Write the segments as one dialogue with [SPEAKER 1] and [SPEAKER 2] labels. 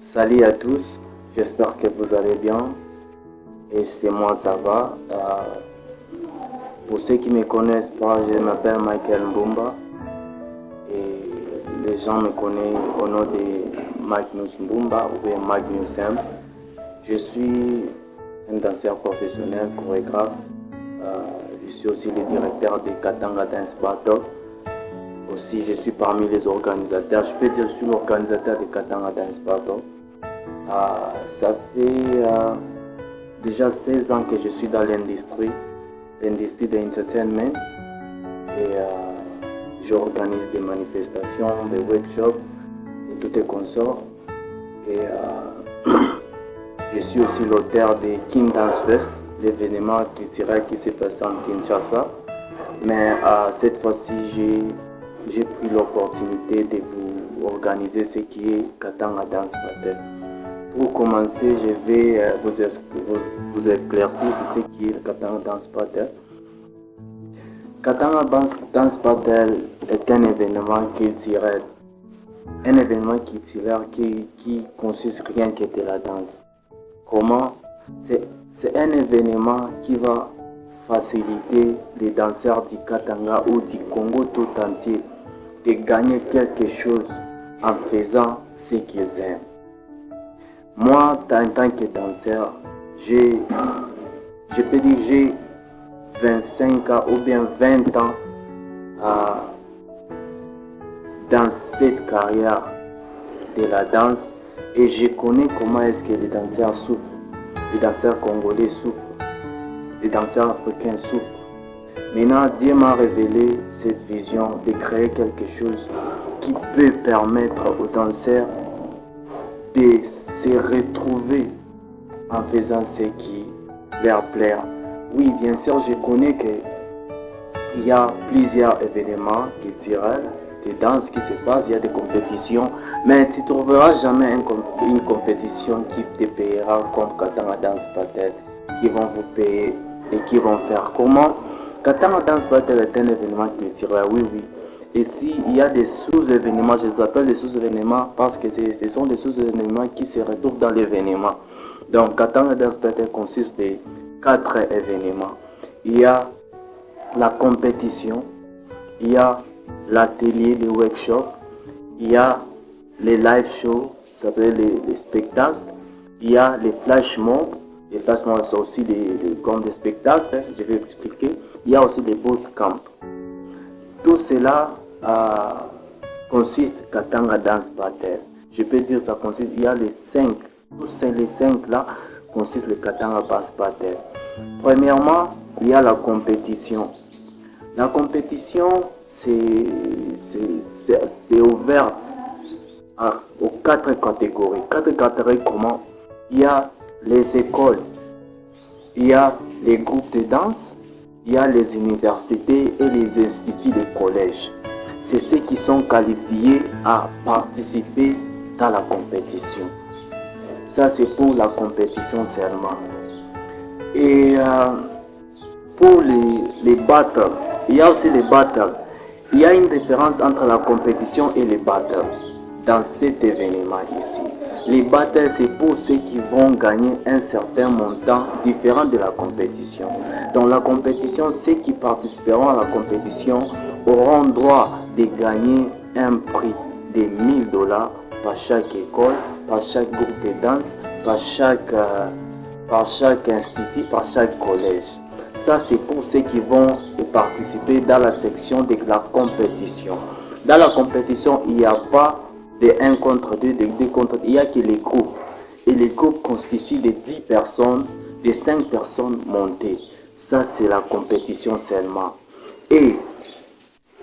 [SPEAKER 1] Salut à tous, j'espère que vous allez bien et chez moi ça va. Pour ceux qui ne me connaissent pas, je m'appelle Michael Mbumba et les gens me connaissent au nom de Magnus Mbumba ou bien Magnus M. Je suis un danseur professionnel, chorégraphe. Je suis aussi le directeur de Katanga Dance Battle. Aussi, je suis parmi les organisateurs. Je peux dire que je suis l'organisateur de Katanga Dance Battle. Ça fait déjà 16 ans que je suis dans l'industrie de l'entertainment et j'organise des manifestations, des workshops et tout est consort. Et je suis aussi l'auteur de King Dance Fest, l'événement culturel qui s'est passé en Kinshasa. Mais cette fois-ci, j'ai pris l'opportunité de vous organiser ce qui est Katanga Dance Battle. Pour commencer, je vais vous éclaircir sur ce qui est Katanga Dance Battle. Katanga Dance Battle est un événement culturel. Un événement culturel qui consiste rien que de la danse. Comment? C'est un événement qui va faciliter les danseurs du Katanga ou du Congo tout entier de gagner quelque chose en faisant ce qu'ils aiment. Moi, en tant que danseur, je peux dire j'ai 25 ans ou bien 20 ans dans cette carrière de la danse et je connais comment est-ce que les danseurs souffrent, les danseurs congolais souffrent, les danseurs africains souffrent. Maintenant, Dieu m'a révélé cette vision de créer quelque chose qui peut permettre aux danseurs de se retrouver en faisant ce qui leur plaît. Oui, bien sûr, je connais qu'il y a plusieurs événements culturels, des danses qui se passent, il y a des compétitions, mais tu ne trouveras jamais une compétition qui te payera comme Katanga Dance Battle, qui vont vous payer et qui vont faire comment. Katanga Dance Battle est un événement culturel, oui. Et s'il y a des sous-événements, je les appelle des sous-événements parce que ce sont des sous-événements qui se retrouvent dans l'événement. Donc, Katanga Dance Battle consiste de 4 événements. Il y a la compétition, il y a l'atelier, les workshops, il y a les live shows, ça s'appelle les spectacles, il y a les flash mobs. Les flash mobs sont aussi comme des spectacles, je vais expliquer. Il y a aussi des bootcamps. Tout cela consiste Katanga Dance Battle. Je peux dire ça consiste, il y a les 5. Tous les 5 là consistent le Katanga Dance Battle. Premièrement, il y a la compétition. La compétition, c'est ouverte aux 4 catégories. 4 catégories comment? Il y a les écoles, il y a les groupes de danse, il y a les universités et les instituts de collège. C'est ceux qui sont qualifiés à participer dans la compétition. Ça, c'est pour la compétition seulement. Et pour les battles, il y a aussi les battles. Il y a une différence entre la compétition et les battles dans cet événement ici. Les battles, c'est pour ceux qui vont gagner un certain montant différent de la compétition. Dans la compétition, ceux qui participeront à la compétition auront droit de gagner un prix de $1000 par chaque école, par chaque groupe de danse, par chaque institut, par chaque collège. Ça, c'est pour ceux qui vont participer dans la section de la compétition. Dans la compétition, il n'y a pas de 1 contre 2, de 2 contre 1, il n'y a que les groupes. Et les groupes constituent de 10 personnes, de 5 personnes montées. Ça, c'est la compétition seulement. Et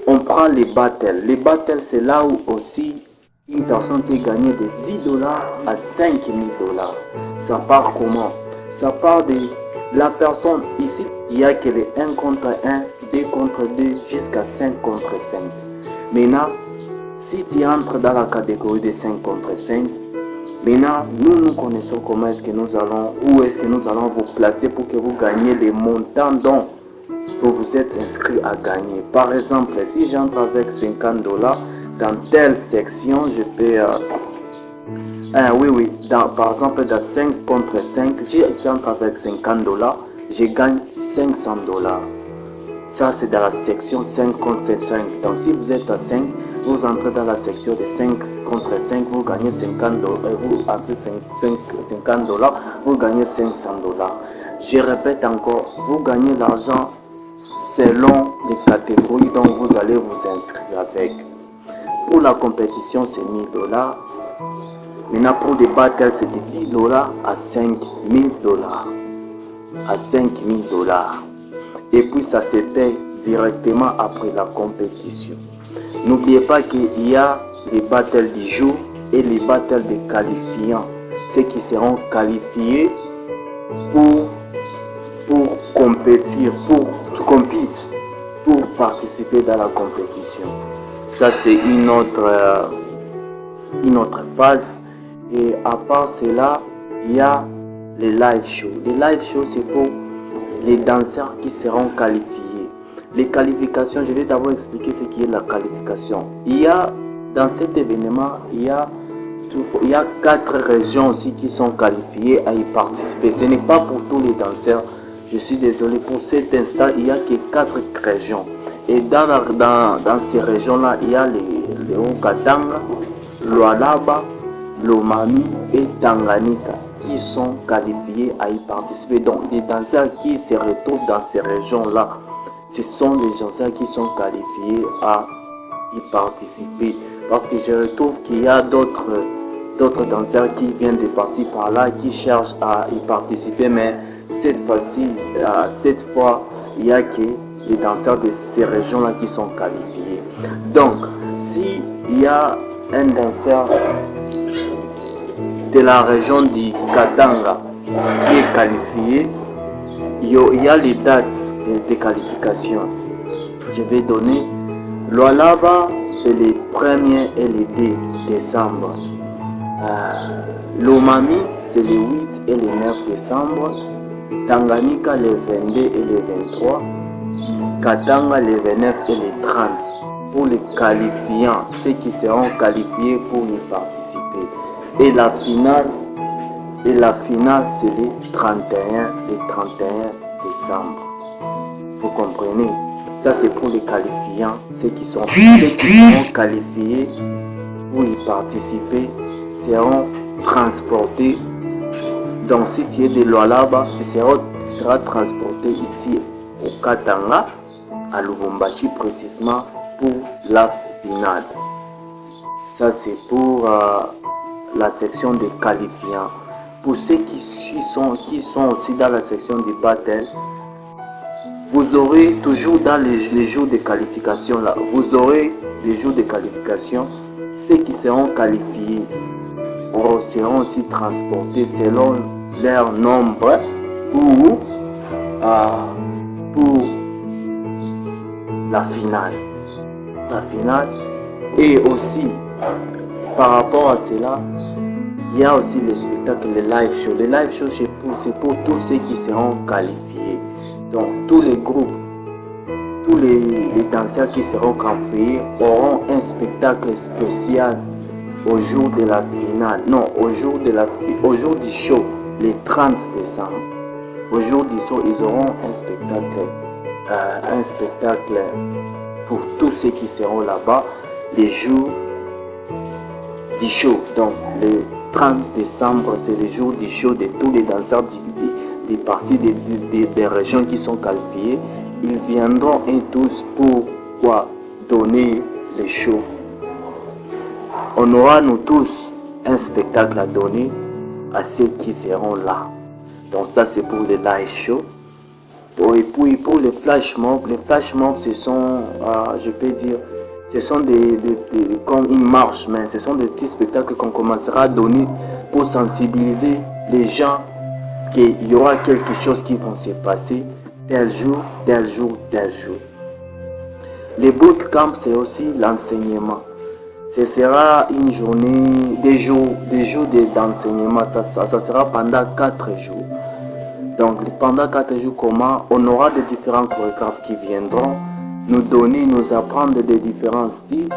[SPEAKER 1] on prend les battles. Les battles, c'est là où aussi une personne peut gagner de $10 à $5000. Ça part comment? Ça part de la personne ici. Il n'y a que les 1 contre 1, 2 contre 2, jusqu'à 5 contre 5. Maintenant, si tu entres dans la catégorie de 5 contre 5, maintenant, nous connaissons comment est-ce que nous allons, où est-ce que nous allons vous placer pour que vous gagnez les montants dont vous vous êtes inscrit à gagner. Par exemple, si j'entre avec $50 dans telle section, je peux Oui, oui. Par exemple, dans 5 contre 5, j'entre avec $50, je gagne $500. Ça, c'est dans la section 5 contre 5. Donc, si vous êtes à 5, vous entrez dans la section de 5 contre 5, vous gagnez $50. Vous entrez $50, vous gagnez $500. Je répète encore, vous gagnez l'argent selon les catégories dont vous allez vous inscrire avec. Pour la compétition, c'est $1000. Maintenant, pour des battles, c'est de $10 à $5000. À $5000. Et puis, ça se paye directement après la compétition. N'oubliez pas qu'il y a les battles du jour et les battles des qualifiants. Ceux qui seront qualifiés pour compétir, pour participer dans la compétition. Ça, c'est une autre phase. Et à part cela, il y a les live shows. Les live shows, c'est pour les danseurs qui seront qualifiés. Les qualifications, je vais d'abord expliquer ce qui est la qualification. Il y a, dans cet événement, il y a 4 régions aussi qui sont qualifiées à y participer. Ce n'est pas pour tous les danseurs. Je suis désolé, pour cet instant, il n'y a que 4 régions. Et dans ces régions-là, il y a les Haut-Katanga, Lualaba, Lomami et Tanganyika qui sont qualifiés à y participer. Donc, les danseurs qui se retrouvent dans ces régions-là, ce sont les danseurs qui sont qualifiés à y participer. Parce que je retrouve qu'il y a d'autres danseurs qui viennent de passer par là, qui cherchent à y participer, mais cette fois, il n'y a que les danseurs de ces régions-là qui sont qualifiés. Donc, s'il y a un danseur de la région du Katanga qui est qualifié, il y a les dates de qualification. Je vais donner Lualaba, c'est les 1er et les 2 décembre. Lomami, c'est les 8 et les 9 décembre. Tanganyika, les 22 et les 23. Katanga, les 29 et les 30. Pour les qualifiants, ceux qui seront qualifiés pour y participer. Et la finale, c'est les 31 décembre. Vous comprenez? Ça, c'est pour les qualifiants. Ceux qui seront qualifiés pour y participer seront transportés. Donc, si tu es de Lualaba, tu seras transporté ici au Katanga, à Lubumbashi précisément, pour la finale. Ça, c'est pour la section des qualifiants. Pour ceux qui sont aussi dans la section des battles, vous aurez toujours dans les jours de qualification là, vous aurez les jours de qualification. Ceux qui seront qualifiés seront aussi transportés selon leur nombre pour la finale. Et aussi par rapport à cela, il y a aussi les spectacles, les live shows. Les live shows, c'est pour tous ceux qui seront qualifiés. Donc tous les groupes, tous les danseurs qui seront qualifiés auront un spectacle spécial au jour de la finale. Non, au jour du show, le 30 décembre. Au jour du show, ils auront un spectacle pour tous ceux qui seront là-bas, les jours du show. Donc le 30 décembre, c'est le jour du show de tous les danseurs des parties des régions qui sont qualifiées. Ils viendront tous pour donner les shows. On aura nous tous un spectacle à donner à ceux qui seront là. Donc ça, c'est pour les live shows. Et puis pour les flash mobs, ce sont, je peux dire, ce sont comme une marche, mais ce sont des petits spectacles qu'on commencera à donner pour sensibiliser les gens qu'il y aura quelque chose qui va se passer tel jour. Les bootcamps, c'est aussi l'enseignement. Ce sera une journée, des jours d'enseignement. Ça sera pendant 4 jours. Donc pendant 4 jours, on aura des différents chorégraphes qui viendront nous apprendre des différents styles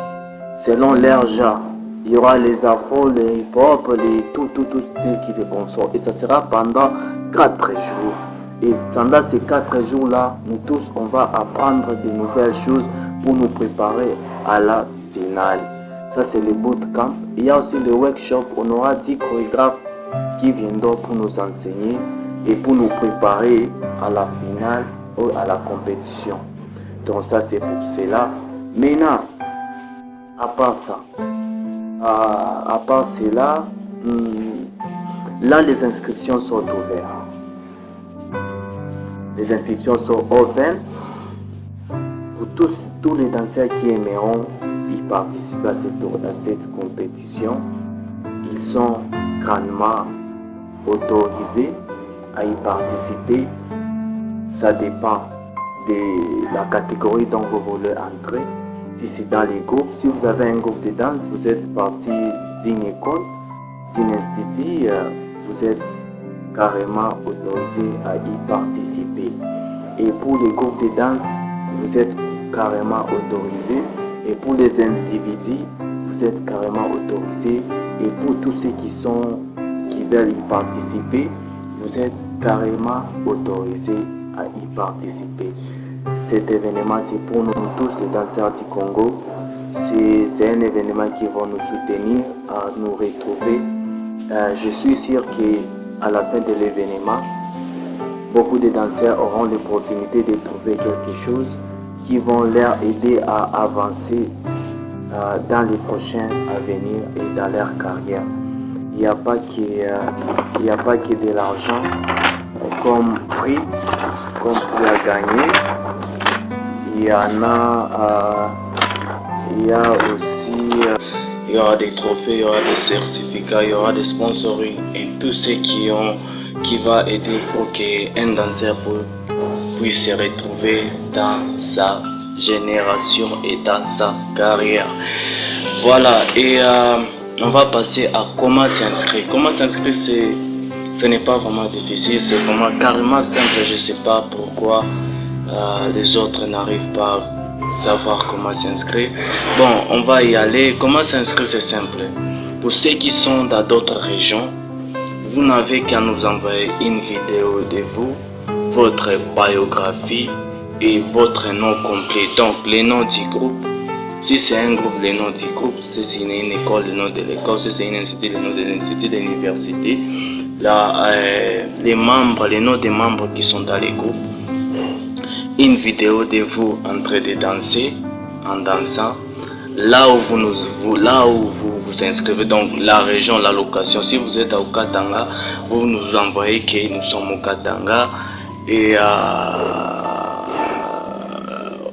[SPEAKER 1] selon leur genre. il y aura les afros, les hip-hop, tout qui les consort. Et ça sera pendant 4 jours. Et pendant ces 4 jours-là, nous tous, on va apprendre de nouvelles choses pour nous préparer à la finale. Ça, c'est le bootcamp. Il y a aussi le workshop. On aura 10 chorégraphes qui viendront pour nous enseigner et pour nous préparer à la finale ou à la compétition. Donc ça, c'est pour cela. Maintenant, à part ça, à part cela, là, les inscriptions sont ouvertes. Les inscriptions sont ouvertes pour tous les danseurs qui aimeront y participer à cette compétition. Ils sont grandement autorisés à y participer. Ça dépend de la catégorie dont vous voulez entrer. Si c'est dans les groupes, si vous avez un groupe de danse, vous êtes parti d'une école, d'un institut, vous êtes carrément autorisé à y participer. Et pour les groupes de danse, vous êtes carrément autorisé. Et pour les individus, vous êtes carrément autorisé. Et pour tous ceux qui veulent y participer, vous êtes carrément autorisé à y participer. Cet événement, c'est pour nous tous les danseurs du Congo. C'est un événement qui va nous soutenir, à nous retrouver. Je suis sûr qu'à la fin de l'événement, beaucoup de danseurs auront l'opportunité de trouver quelque chose qui vont leur aider à avancer dans les prochains avenirs et dans leur carrière. Il n'y a pas que de l'argent comme prix, comme prix à gagner. Il y en a, il y a aussi, il y aura des trophées, il y aura des certificats, il y aura des sponsoring et tout ce qui va aider pour qu'un danseur puisse se retrouver dans sa génération et dans sa carrière. Voilà, et on va passer à comment s'inscrire. Comment s'inscrire, ce n'est pas vraiment difficile, c'est vraiment carrément simple. Je ne sais pas pourquoi les autres n'arrivent pas à savoir comment s'inscrire. Bon, on va y aller. Comment s'inscrire, c'est simple. Pour ceux qui sont dans d'autres régions, vous n'avez qu'à nous envoyer une vidéo de vous, votre biographie et votre nom complet. Donc, le nom du groupe. Si c'est un groupe, le nom du groupe. Si c'est une école, le nom de l'école. Si c'est une institut, le nom de l'institut, de l'université. Les membres, les noms des membres qui sont dans les groupes. Une vidéo de vous en train de danser, en dansant. Là où vous vous inscrivez, donc la région, la location. Si vous êtes au Katanga, vous nous envoyez que nous sommes au Katanga. Et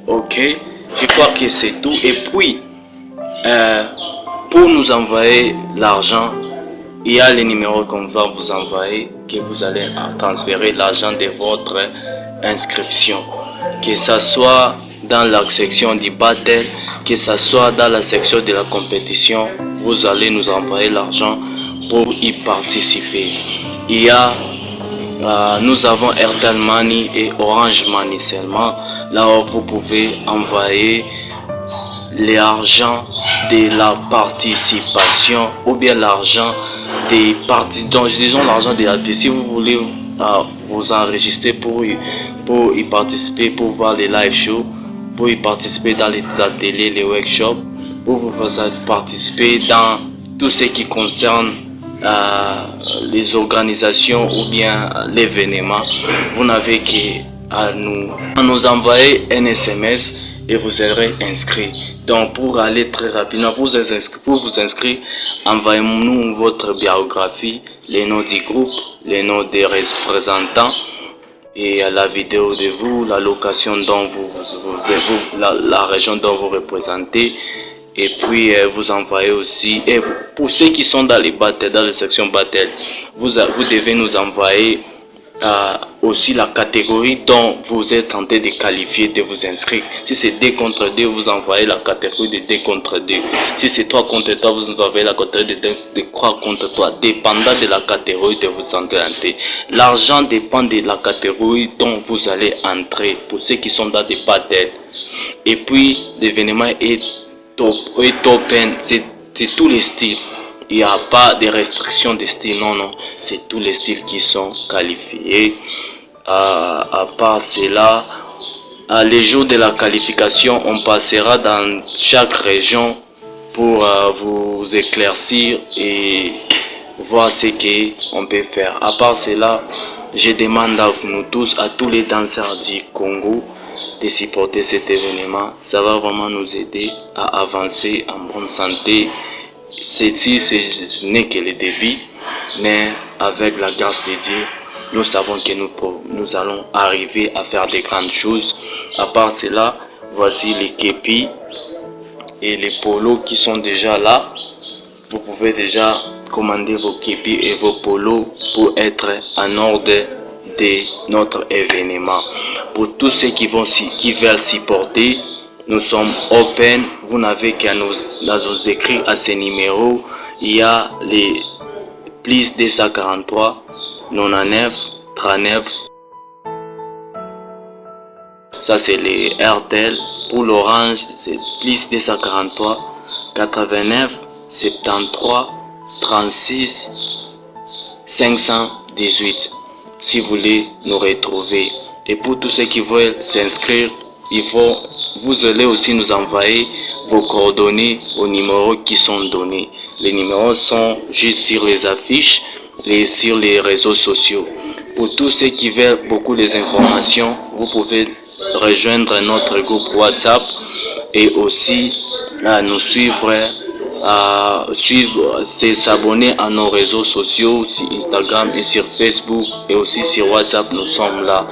[SPEAKER 1] ok, je crois que c'est tout. Et puis, pour nous envoyer l'argent, il y a les numéros qu'on va vous envoyer, que vous allez transférer l'argent de votre inscription. Que ça soit dans la section du battle, que ça soit dans la section de la compétition, vous allez nous envoyer l'argent pour y participer. Il y a, nous avons Airtel Money et Orange Money seulement, là où vous pouvez envoyer l'argent de la participation ou bien l'argent des parties, donc disons l'argent de la partie. Si vous voulez vous enregistrer pour y participer, pour voir les live shows, pour y participer dans les ateliers, les workshops, pour vous participer dans tout ce qui concerne les organisations ou bien l'événement, vous n'avez qu'à nous envoyer un SMS et vous serez inscrit. Donc pour aller très rapidement, pour vous inscrire, envoyez-nous votre biographie, les noms du groupe, les noms des représentants et la vidéo de vous, la location dont la région dont vous représentez. Et puis vous envoyez aussi, et pour ceux qui sont dans les battles, dans les sections battle, vous devez nous envoyer aussi la catégorie dont vous êtes tenté de qualifier, de vous inscrire. Si c'est 2 contre 2, vous envoyez la catégorie de 2 contre 2. Si c'est 3 contre 3, vous envoyez la catégorie de 3 contre 3, dépendant de la catégorie de vous entrer. L'argent dépend de la catégorie dont vous allez entrer, pour ceux qui sont dans des battles. Et puis l'événement est open, c'est c'est tous les styles. Il n'y a pas de restriction de style, non, non. C'est tous les styles qui sont qualifiés. À part cela, les jours de la qualification, on passera dans chaque région pour vous éclaircir et voir ce qu'on peut faire. À part cela, je demande à nous tous, à tous les danseurs du Congo, de supporter cet événement. Ça va vraiment nous aider à avancer en bonne santé. Ce n'est que le début, mais avec la grâce de Dieu, nous savons que nous allons arriver à faire de grandes choses. À part cela, voici les képis et les polos qui sont déjà là. Vous pouvez déjà commander vos képis et vos polos pour être en ordre de notre événement. Pour tous ceux qui veulent supporter, nous sommes open. Vous n'avez qu'à nous écrire à ce numéro. Il y a les plus 243 99 39. Ça c'est les RTL. Pour l'Orange, c'est plus 243 89 73 36 518. Si vous voulez nous retrouver. Et pour tous ceux qui veulent s'inscrire, vous allez aussi nous envoyer vos coordonnées aux numéros qui sont donnés. Les numéros sont juste sur les affiches et sur les réseaux sociaux. Pour tous ceux qui veulent beaucoup des informations, vous pouvez rejoindre notre groupe WhatsApp et aussi nous suivre, s'abonner à nos réseaux sociaux, sur Instagram et sur Facebook et aussi sur WhatsApp. Nous sommes là.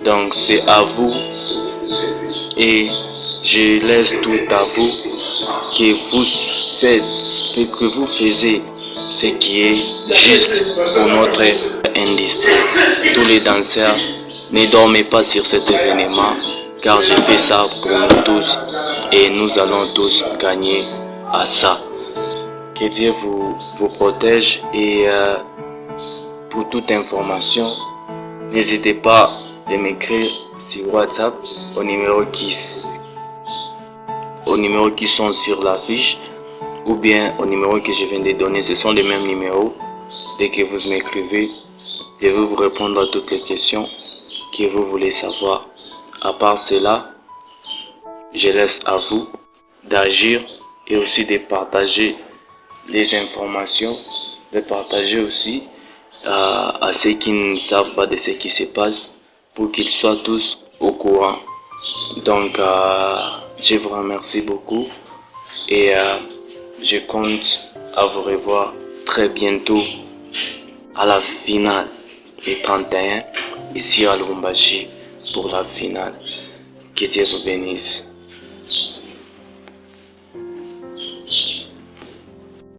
[SPEAKER 1] Donc c'est à vous et je laisse tout à vous que vous faisiez ce qui est juste pour notre industrie. Tous les danseurs, ne dormez pas sur cet événement car je fais ça pour nous tous et nous allons tous gagner à ça. Que Dieu vous protège et pour toute information, n'hésitez pas à m'écrire sur WhatsApp au numéro qui sont sur l'affiche ou bien au numéro que je viens de donner. Ce sont les mêmes numéros. Dès que vous m'écrivez, je vais vous répondre à toutes les questions que vous voulez savoir. À part cela, je laisse à vous d'agir et aussi de partager les informations, de partager aussi à ceux qui ne savent pas de ce qui se passe pour qu'ils soient tous au courant. Donc, je vous remercie beaucoup et je compte à vous revoir très bientôt à la finale des 31 ici à Lubumbashi pour la finale. Que Dieu vous bénisse.